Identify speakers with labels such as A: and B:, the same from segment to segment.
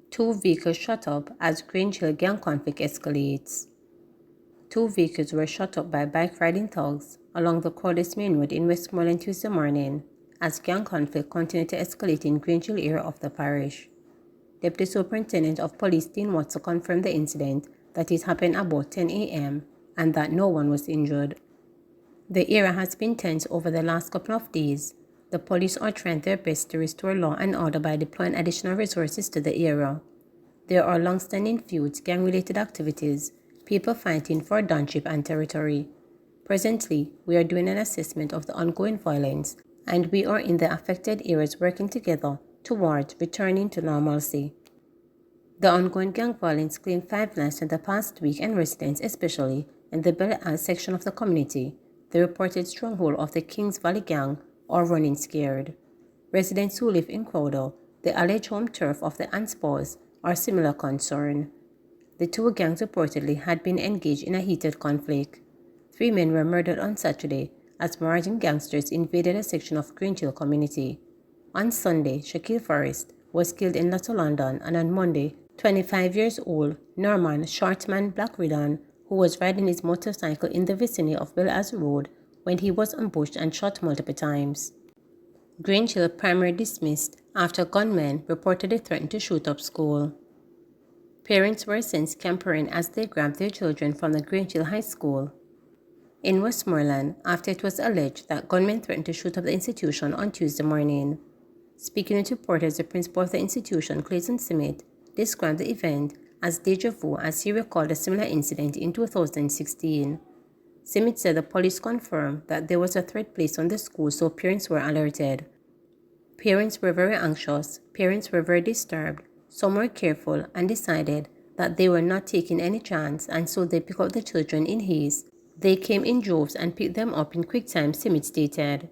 A: Two vehicles shot up as Grange Hill gang conflict escalates. Two vehicles were shot up by bike-riding thugs along the Corliss Main Road in Westmoreland Tuesday morning as gang conflict continued to escalate in Grange Hill area of the parish. Deputy Superintendent of Police Dean Watson confirmed the incident that it happened about 10 a.m. and that no one was injured. The area has been tense over the last couple of days. The police are trying their best to restore law and order by deploying additional resources to the area. There are long-standing feuds, gang-related activities, people fighting for township and territory. Presently, we are doing an assessment of the ongoing violence, and we are in the affected areas working together towards returning to normalcy. The ongoing gang violence claimed 5 lives in the past week, and residents, especially in the Belle section of the community, the reported stronghold of the Kings Valley gang, are running scared. Residents who live in Crowder, the alleged home turf of the Anspaws, are similar concern. The two gangs reportedly had been engaged in a heated conflict. 3 men were murdered on Saturday as marauding gangsters invaded a section of Grange Hill community. On Sunday, Shaquille Forrest was killed in Little London, and on Monday, 25 years old Norman Shortman Blackridon, who was riding his motorcycle in the vicinity of Belle Road when he was ambushed and shot multiple times. Grange Hill Primary dismissed after gunmen reportedly threatened to shoot up school. Parents were sent scampering as they grabbed their children from the Grange Hill High School in Westmoreland after it was alleged that gunmen threatened to shoot up the institution on Tuesday morning. Speaking with reporters, the principal of the institution, Clayton Simmet, described the event as deja vu as he recalled a similar incident in 2016. Simmet said the police confirmed that there was a threat placed on the school, so parents were alerted. Parents were very anxious, parents were very disturbed, some were careful and decided that they were not taking any chance, and so they picked up the children in haste. They came in droves and picked them up in quick time, Simmet stated.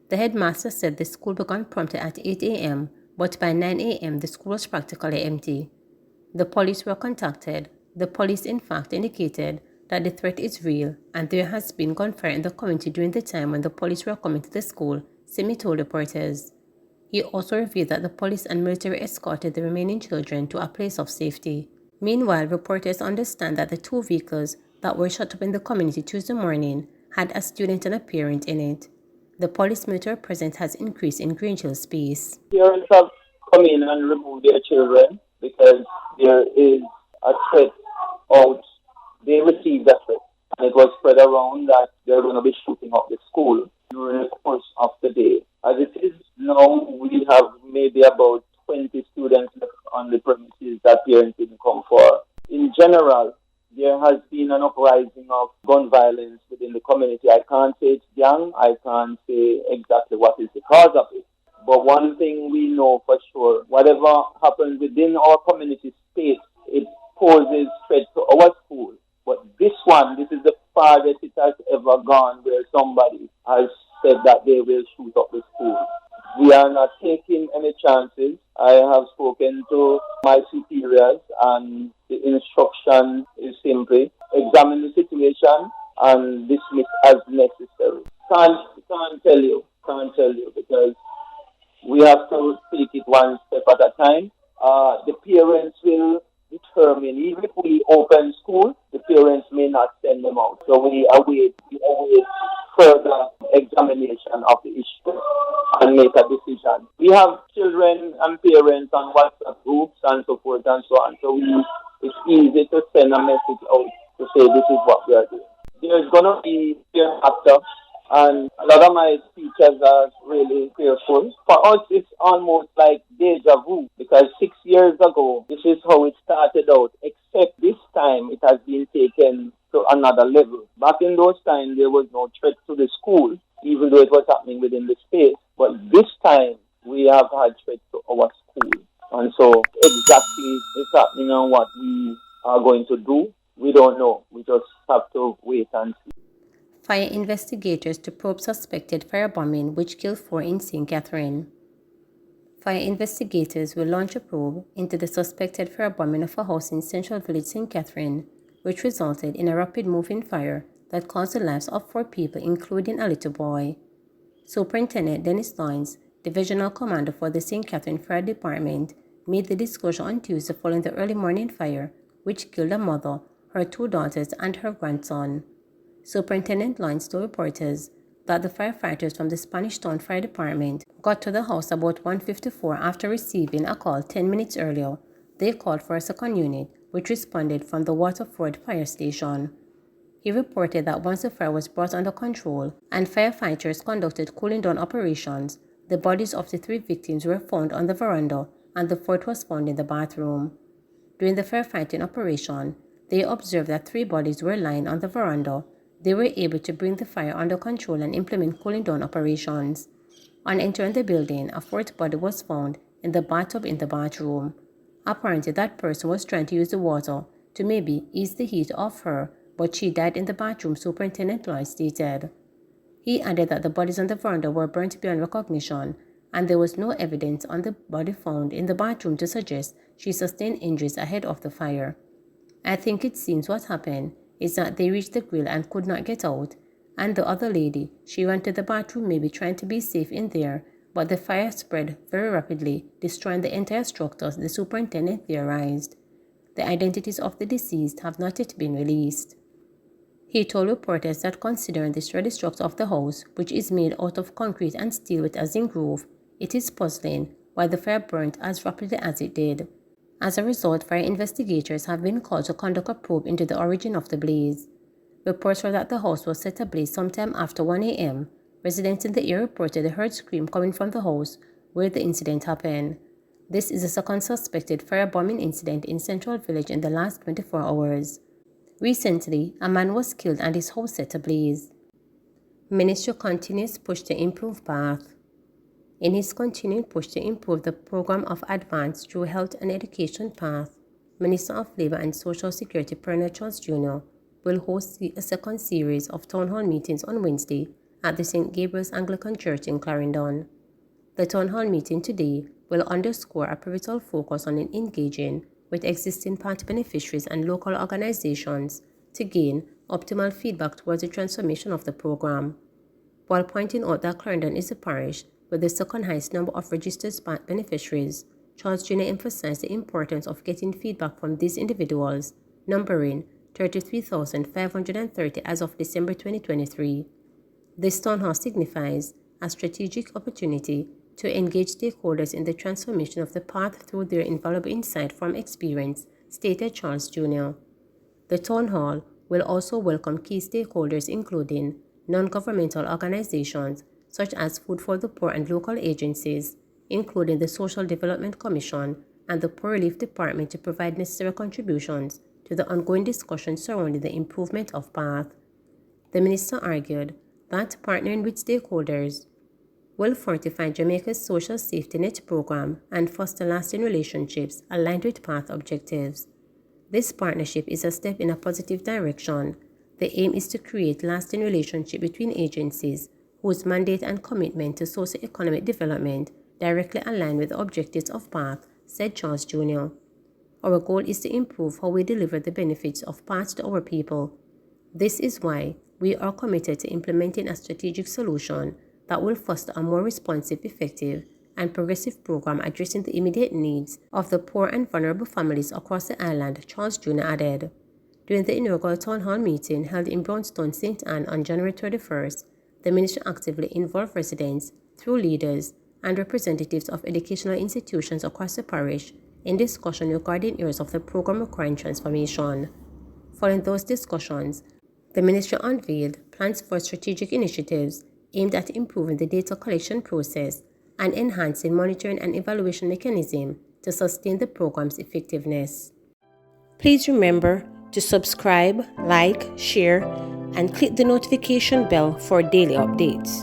A: The headmaster said the school began promptly at 8 a.m., but by 9 a.m. the school was practically empty. The police were contacted. The police in fact indicated that the threat is real and there has been gunfire in the community during the time when the police were coming to the school, Simmet told reporters. He also revealed that the police and military escorted the remaining children to a place of safety. Meanwhile, reporters understand that the 2 vehicles that were shot up in the community Tuesday morning had a student and a parent in it. The police military presence has increased in Grange Hill space.
B: Parents have come in and removed their children because there is a threat out. They received a threat, and it was spread around that they're going to be shooting up the school during the course of the day. As it is now, we have maybe about 20 students on the premises that parents didn't come for. In general, there has been an uprising of gun violence within the community. I can't say it's young. I can't say exactly what is the cause of it. But one thing we know for sure, whatever happens within our community space, it poses threat to our school. But this is the farthest it has ever gone where somebody has said that they will shoot up the school. We are not taking any chances. I have spoken to my superiors, and the instruction is simply examine the situation and dismiss as necessary. Can't tell you because we have to take it one step at a time. The parents will determine, even if we open school, the parents may not send them out. So we await further examination of the issue and make a decision. We have children and parents on WhatsApp groups and so forth and so on. So it's easy to send a message out to say this is what we are doing. There's going to be fear factor, and a lot of my speeches are really fearful. For us, it's almost like deja vu, because 6 years ago, this is how it started out, except this time it has been taken to another level. Back in those times, there was no threat to the school, even though it was happening within the space. But this time, we have had threat to our school. And so exactly it's happening and what we are going to do, we don't know. We just have to wait and see.
A: Fire investigators to probe suspected firebombing which killed 4 in St. Catherine. Fire investigators will launch a probe into the suspected firebombing of a house in Central Village, St. Catherine, which resulted in a rapid-moving fire that caused the lives of 4 people, including a little boy. Superintendent Dennis Lawrence, Divisional Commander for the St. Catherine Fire Department, made the disclosure on Tuesday following the early morning fire, which killed a mother, her 2 daughters, and her grandson. Superintendent Lawrence told reporters that the firefighters from the Spanish Town Fire Department got to the house about 1:54 after receiving a call 10 minutes earlier. They called for a second unit, which responded from the Waterford Fire Station. He reported that once the fire was brought under control and firefighters conducted cooling down operations, the bodies of the 3 victims were found on the veranda and the 4th was found in the bathroom. During the firefighting operation, they observed that 3 bodies were lying on the veranda. They were able to bring the fire under control and implement cooling down operations. On entering the building, a 4th body was found in the bathtub in the bathroom. Apparently, that person was trying to use the water to maybe ease the heat off her, but she died in the bathroom, Superintendent Lloyd stated. He added that the bodies on the veranda were burnt beyond recognition, and there was no evidence on the body found in the bathroom to suggest she sustained injuries ahead of the fire. I think it seems what happened is that they reached the grill and could not get out, and the other lady, she went to the bathroom maybe trying to be safe in there, but the fire spread very rapidly, destroying the entire structure, the superintendent theorized. The identities of the deceased have not yet been released. He told reporters that considering the sturdy structure of the house, which is made out of concrete and steel with a zinc roof, it is puzzling why the fire burnt as rapidly as it did. As a result, fire investigators have been called to conduct a probe into the origin of the blaze. Reports were that the house was set ablaze sometime after 1 a.m. Residents in the area reported they heard screams coming from the house where the incident happened. This is the second suspected firebombing incident in Central Village in the last 24 hours. Recently, a man was killed and his house set ablaze. Ministry continues push to improve path. In his continued push to improve the program of advance through health and education path, Minister of Labour and Social Security Pernell Charles Jr. will host a second series of town hall meetings on Wednesday at the St. Gabriel's Anglican Church in Clarendon. The town hall meeting today will underscore a pivotal focus on engaging with existing party beneficiaries and local organizations to gain optimal feedback towards the transformation of the program. While pointing out that Clarendon is a parish with the second highest number of registered beneficiaries, Charles Jr. emphasized the importance of getting feedback from these individuals, numbering 33,530 as of December 2023. This town hall signifies a strategic opportunity to engage stakeholders in the transformation of the path through their invaluable insight from experience, stated Charles Jr. The town hall will also welcome key stakeholders including non-governmental organizations such as Food for the Poor and local agencies, including the Social Development Commission and the Poor Relief Department, to provide necessary contributions to the ongoing discussion surrounding the improvement of path. The minister argued that partnering with stakeholders will fortify Jamaica's social safety net program and foster lasting relationships aligned with path objectives. This partnership is a step in a positive direction. The aim is to create lasting relationship between agencies whose mandate and commitment to socio-economic development directly align with the objectives of PATH, said Charles Jr. Our goal is to improve how we deliver the benefits of PATH to our people. This is why we are committed to implementing a strategic solution that will foster a more responsive, effective, and progressive program addressing the immediate needs of the poor and vulnerable families across the island, Charles Jr. added. During the inaugural town hall meeting held in Brownstone, St. Anne on January 31st, the ministry actively involved residents, through leaders, and representatives of educational institutions across the parish in discussion regarding areas of the program requiring transformation. Following those discussions, the ministry unveiled plans for strategic initiatives aimed at improving the data collection process and enhancing monitoring and evaluation mechanism to sustain the program's effectiveness. Please remember to subscribe, like, share, and click the notification bell for daily updates.